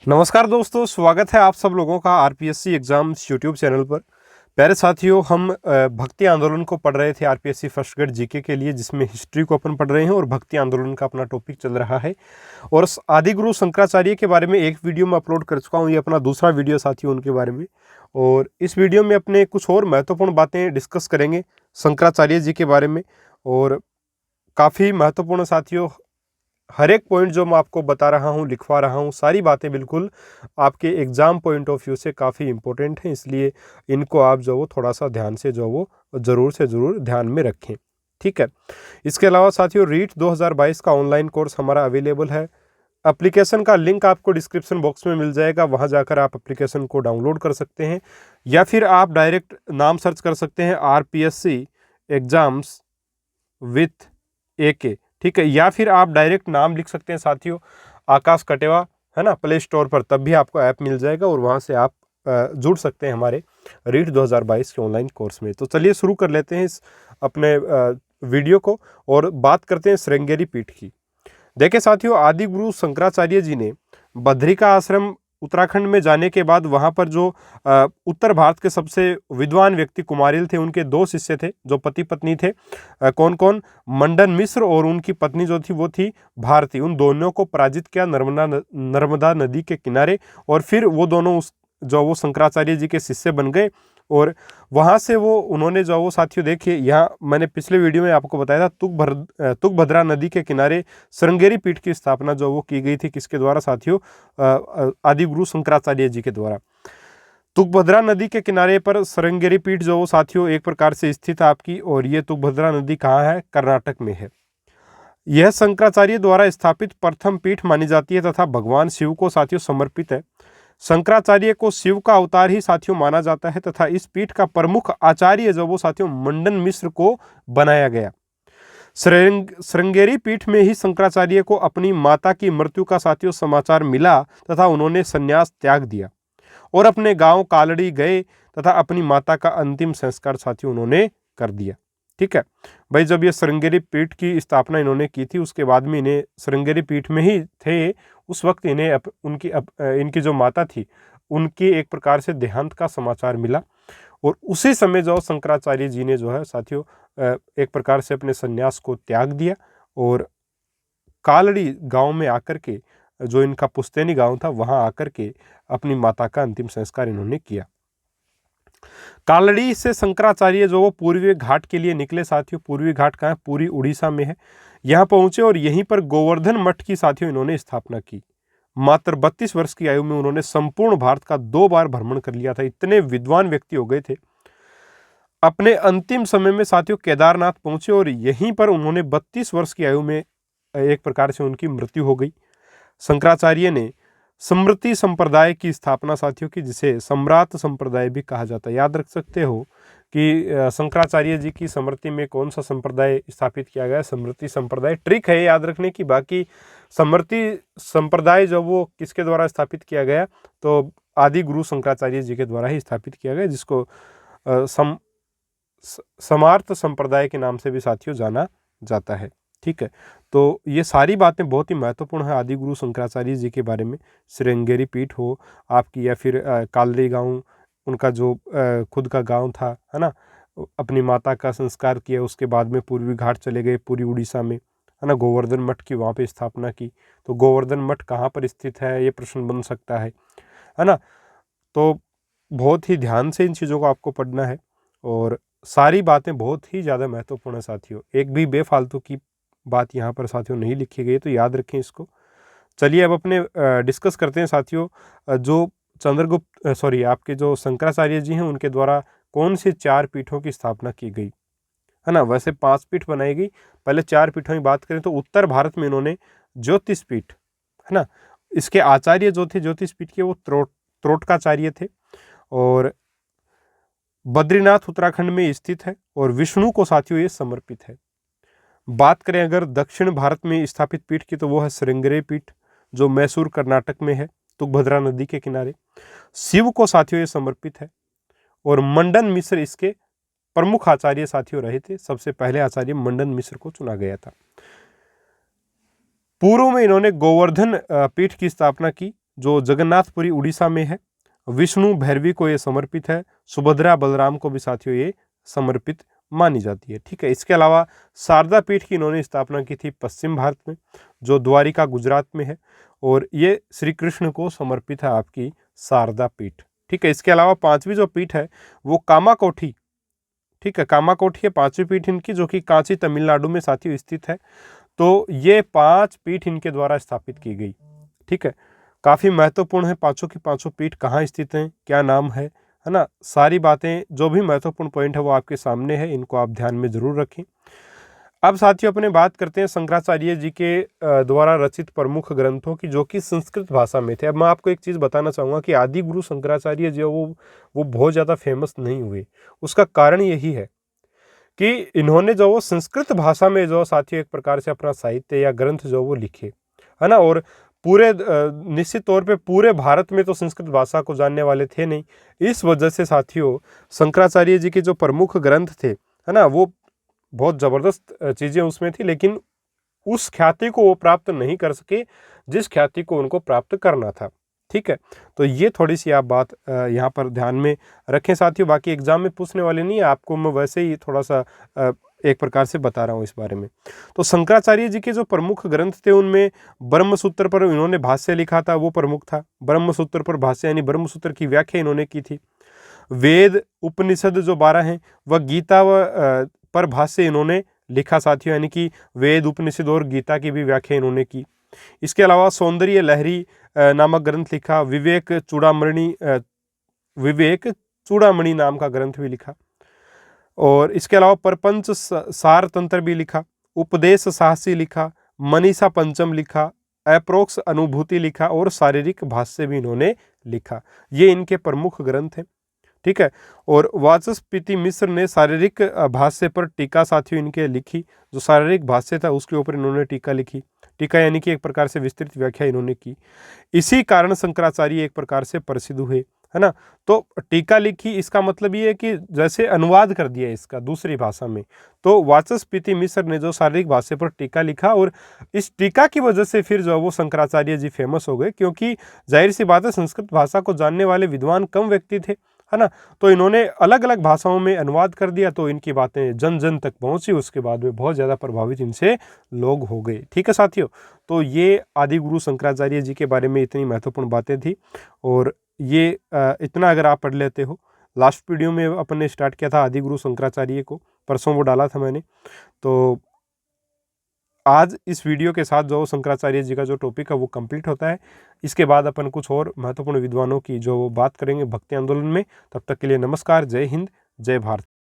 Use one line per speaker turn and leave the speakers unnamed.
नमस्कार दोस्तों, स्वागत है आप सब लोगों का आरपीएससी एग्जाम्स यूट्यूब चैनल पर। प्यारे साथियों, हम भक्ति आंदोलन को पढ़ रहे थे आरपीएससी फर्स्ट ग्रेड जीके के लिए, जिसमें हिस्ट्री को अपन पढ़ रहे हैं और भक्ति आंदोलन का अपना टॉपिक चल रहा है। और आदि गुरु शंकराचार्य के बारे में एक वीडियो मैं अपलोड कर चुका हूँ, ये अपना दूसरा वीडियो साथियों उनके बारे में। और इस वीडियो में अपने कुछ और महत्वपूर्ण बातें डिस्कस करेंगे शंकराचार्य जी के बारे में। और काफ़ी महत्वपूर्ण साथियों, हर एक पॉइंट जो मैं आपको बता रहा हूँ, लिखवा रहा हूँ, सारी बातें बिल्कुल आपके एग्ज़ाम पॉइंट ऑफ व्यू से काफ़ी इंपॉर्टेंट हैं, इसलिए इनको आप जो वो थोड़ा सा ध्यान से जो वो ज़रूर से ज़रूर ध्यान में रखें। ठीक है। इसके अलावा साथियों, रीट 2022 का ऑनलाइन कोर्स हमारा अवेलेबल है। एप्लीकेशन का लिंक आपको डिस्क्रिप्शन बॉक्स में मिल जाएगा, वहाँ जाकर आप एप्लीकेशन को डाउनलोड कर सकते हैं, या फिर आप डायरेक्ट नाम सर्च कर सकते हैं आरपीएससी एग्ज़ाम्स विथ AK। ठीक है, या फिर आप डायरेक्ट नाम लिख सकते हैं साथियों, आकाश कटेवा, है ना, प्ले स्टोर पर, तब भी आपको ऐप मिल जाएगा और वहाँ से आप जुड़ सकते हैं हमारे रीट 2022 के ऑनलाइन कोर्स में। तो चलिए शुरू कर लेते हैं इस अपने वीडियो को और बात करते हैं श्रृंगेरी पीठ की। देखिए साथियों, आदि गुरु शंकराचार्य जी ने बद्रिका आश्रम उत्तराखंड में जाने के बाद वहाँ पर जो उत्तर भारत के सबसे विद्वान व्यक्ति कुमारिल थे, उनके दो शिष्य थे जो पति पत्नी थे। कौन कौन? मंडन मिश्र और उनकी पत्नी जो थी वो थी भारती। उन दोनों को पराजित किया नर्मदा नदी के किनारे, और फिर वो दोनों वो शंकराचार्य जी के शिष्य बन गए। और वहाँ से वो उन्होंने जो वो साथियों, देखिए यहाँ मैंने पिछले वीडियो में आपको बताया था, तुंगभद्रा नदी के किनारे श्रृंगेरी पीठ की स्थापना जो वो की गई थी, किसके द्वारा साथियों? आदि गुरु शंकराचार्य जी के द्वारा। तुंगभद्रा नदी के किनारे पर श्रृंगेरी पीठ जो वो साथियों एक प्रकार से स्थित है आपकी, और ये तुंगभद्रा नदी कहाँ है? कर्नाटक में है। यह शंकराचार्य द्वारा स्थापित प्रथम पीठ मानी जाती है तथा भगवान शिव को साथियों समर्पित है। शंकराचार्य को शिव का अवतार ही साथियों माना जाता है तथा इस पीठ का प्रमुख आचार्य जो वो साथियों मंडन मिश्र को बनाया गया। श्रृंगेरी पीठ में ही शंकराचार्य को अपनी माता की मृत्यु का साथियों समाचार मिला तथा उन्होंने संन्यास त्याग दिया और अपने गांव कालड़ी गए तथा अपनी माता का अंतिम संस्कार साथियों उन्होंने कर दिया। ठीक है भाई, जब ये श्रृंगेरी पीठ की स्थापना इन्होंने की थी, उसके बाद में इन्हें श्रृंगेरी पीठ में ही थे, उस वक्त इन्हें इनकी जो माता थी उनकी एक प्रकार से देहांत का समाचार मिला, और उसी समय जो शंकराचार्य जी ने जो है साथियों एक प्रकार से अपने संन्यास को त्याग दिया और कालड़ी गांव में आकर के, जो इनका पुश्तैनी गांव था, वहां आकर के अपनी माता का अंतिम संस्कार इन्होंने किया। कालड़ी से शंकराचार्य जो वो पूर्वी घाट के लिए निकले साथियों। पूर्वी घाट कहाँ है? पूरी उड़ीसा में है। यहाँ पहुंचे और यहीं पर गोवर्धन मठ की साथियों इन्होंने स्थापना की। मात्र 32 वर्ष की आयु में उन्होंने संपूर्ण भारत का 2 बार भ्रमण कर लिया था। इतने विद्वान व्यक्ति हो गए थे। अपने अंतिम समय में साथियों केदारनाथ पहुंचे और यहीं पर उन्होंने 32 वर्ष की आयु में एक प्रकार से उनकी मृत्यु हो गई। शंकराचार्य ने स्मृति संप्रदाय की स्थापना साथियों की, जिसे सम्राट संप्रदाय भी कहा जाता है। याद रख सकते हो कि शंकराचार्य जी की स्मृति में कौन सा संप्रदाय स्थापित किया गया? स्मृति संप्रदाय। ट्रिक है याद रखने की। बाकी स्मृति संप्रदाय जो वो किसके द्वारा स्थापित किया गया? तो आदि गुरु शंकराचार्य जी के द्वारा ही स्थापित किया गया, जिसको समार्थ संप्रदाय के नाम से भी साथियों जाना जाता है। ठीक है, तो ये सारी बातें बहुत ही महत्वपूर्ण है आदि गुरु शंकराचार्य जी के बारे में। श्रृंगेरी पीठ हो आपकी, या फिर कालड़ी गांव, उनका जो खुद का गांव था, है ना, अपनी माता का संस्कार किया, उसके बाद में पूर्वी घाट चले गए पूरी उड़ीसा में, है ना, गोवर्धन मठ की वहाँ पे स्थापना की। तो गोवर्धन मठ कहाँ पर स्थित है, ये प्रश्न बन सकता है ना। तो बहुत ही ध्यान से इन चीज़ों को आपको पढ़ना है, और सारी बातें बहुत ही ज़्यादा महत्वपूर्ण है साथियों। एक भी बेफालतू की बात यहाँ पर साथियों नहीं लिखी गई, तो याद रखें इसको। चलिए अब अपने डिस्कस करते हैं साथियों, जो चंद्रगुप्त आपके जो शंकराचार्य जी हैं उनके द्वारा कौन सी 4 पीठों की स्थापना की गई, है ना। वैसे 5 पीठ बनाई गई, पहले 4 पीठों की बात करें तो उत्तर भारत में इन्होंने ज्योतिष पीठ, है ना, इसके आचार्य जो थे ज्योतिष पीठ के, वो त्रोटकाचार्य थे, और बद्रीनाथ उत्तराखंड में स्थित है और विष्णु को साथियों ये समर्पित है। बात करें अगर दक्षिण भारत में स्थापित पीठ की, तो वो है श्रृंगेरी पीठ, जो मैसूर कर्नाटक में है, तुंगभद्रा नदी के किनारे। शिव को साथियों ये समर्पित है, और मंडन मिश्र इसके प्रमुख आचार्य साथियों रहे थे। सबसे पहले आचार्य मंडन मिश्र को चुना गया था। पूर्व में इन्होंने गोवर्धन पीठ की स्थापना की, जो जगन्नाथपुरी उड़ीसा में है। विष्णु भैरवी को ये समर्पित है। सुभद्रा बलराम को भी साथियों ये समर्पित मानी जाती है। ठीक है, इसके अलावा शारदा पीठ की इन्होंने स्थापना की थी पश्चिम भारत में, जो द्वारिका गुजरात में है, और ये श्री कृष्ण को समर्पित है आपकी शारदा पीठ। ठीक है, इसके अलावा पांचवी जो पीठ है वो कामाकोठी। ठीक है, कामाकोठी है पांचवी पीठ इनकी, जो कि कांची तमिलनाडु में साथियों स्थित है। तो ये 5 पीठ इनके द्वारा स्थापित की गई। ठीक है, काफी महत्वपूर्ण है पांचों की पांचों पीठ कहाँ स्थित हैं, क्या नाम है ना, सारी बातें जो भी महत्वपूर्ण पॉइंट है वो आपके सामने है, इनको आप ध्यान में जरूर रखें। अब साथियों अपने बात करते हैं शंकराचार्य जी के द्वारा रचित प्रमुख ग्रंथों की, जो कि संस्कृत भाषा में थे। अब मैं आपको एक चीज़ बताना चाहूँगा कि आदि गुरु शंकराचार्य जो वो बहुत ज़्यादा फेमस नहीं हुए। उसका कारण यही है कि इन्होंने जो वो संस्कृत भाषा में जो साथियों एक प्रकार से अपना साहित्य या ग्रंथ जो वो लिखे, है ना, और पूरे निश्चित तौर पे पूरे भारत में तो संस्कृत भाषा को जानने वाले थे नहीं। इस वजह से साथियों शंकराचार्य जी के जो प्रमुख ग्रंथ थे, है ना, वो बहुत ज़बरदस्त चीज़ें उसमें थी, लेकिन उस ख्याति को वो प्राप्त नहीं कर सके जिस ख्याति को उनको प्राप्त करना था। ठीक है, तो ये थोड़ी सी आप बात यहाँ पर ध्यान में रखें साथियों। बाकी एग्जाम में पूछने वाले नहीं है, आपको मैं वैसे ही थोड़ा सा एक प्रकार से बता रहा हूँ इस बारे में। तो शंकराचार्य जी के जो प्रमुख ग्रंथ थे उनमें ब्रह्मसूत्र पर इन्होंने भाष्य लिखा था, वो प्रमुख था। ब्रह्मसूत्र पर भाष्य यानी ब्रह्मसूत्र की व्याख्या इन्होंने की थी। वेद उपनिषद जो 12 हैं वह गीता पर भाष्य इन्होंने लिखा साथियों, यानी कि वेद उपनिषद और गीता की भी व्याख्या इन्होंने की। इसके अलावा सौंदर्य लहरी नामक ग्रंथ लिखा। विवेक चूड़ामणि नाम का ग्रंथ भी लिखा, और इसके अलावा परपंच सार तंत्र भी लिखा। उपदेश साहसी लिखा। मनीषा पंचम लिखा। अप्रोक्ष अनुभूति लिखा, और शारीरिक भाष्य भी इन्होंने लिखा। ये इनके प्रमुख ग्रंथ हैं। ठीक है, और वाचस्पति मिश्र ने शारीरिक भाष्य पर टीका साथियों इनके लिखी। जो शारीरिक भाष्य था उसके ऊपर इन्होंने टीका लिखी। टीका यानी कि एक प्रकार से विस्तृत व्याख्या इन्होंने की। इसी कारण शंकराचार्य एक प्रकार से प्रसिद्ध हुए, है ना। तो टीका लिखी इसका मतलब ये है कि जैसे अनुवाद कर दिया इसका दूसरी भाषा में। तो वाचस्पति मिश्र ने जो शारीरिक भाष्य पर टीका लिखा, और इस टीका की वजह से फिर जो वो शंकराचार्य जी फेमस हो गए, क्योंकि जाहिर सी बात है संस्कृत भाषा को जानने वाले विद्वान कम व्यक्ति थे, है ना। तो इन्होंने अलग अलग भाषाओं में अनुवाद कर दिया, तो इनकी बातें जन जन तक पहुंची। उसके बाद में बहुत ज़्यादा प्रभावित इनसे लोग हो गए। ठीक है साथियों, तो ये आदि गुरु शंकराचार्य जी के बारे में इतनी महत्वपूर्ण बातें थी, और ये इतना अगर आप पढ़ लेते हो। लास्ट वीडियो में अपन ने स्टार्ट किया था आदि गुरु शंकराचार्य को, परसों वो डाला था मैंने। तो आज इस वीडियो के साथ जो शंकराचार्य जी का जो टॉपिक है वो कंप्लीट होता है। इसके बाद अपन कुछ और महत्वपूर्ण विद्वानों की जो बात करेंगे भक्ति आंदोलन में। तब तक के लिए नमस्कार, जय हिंद, जय भारत।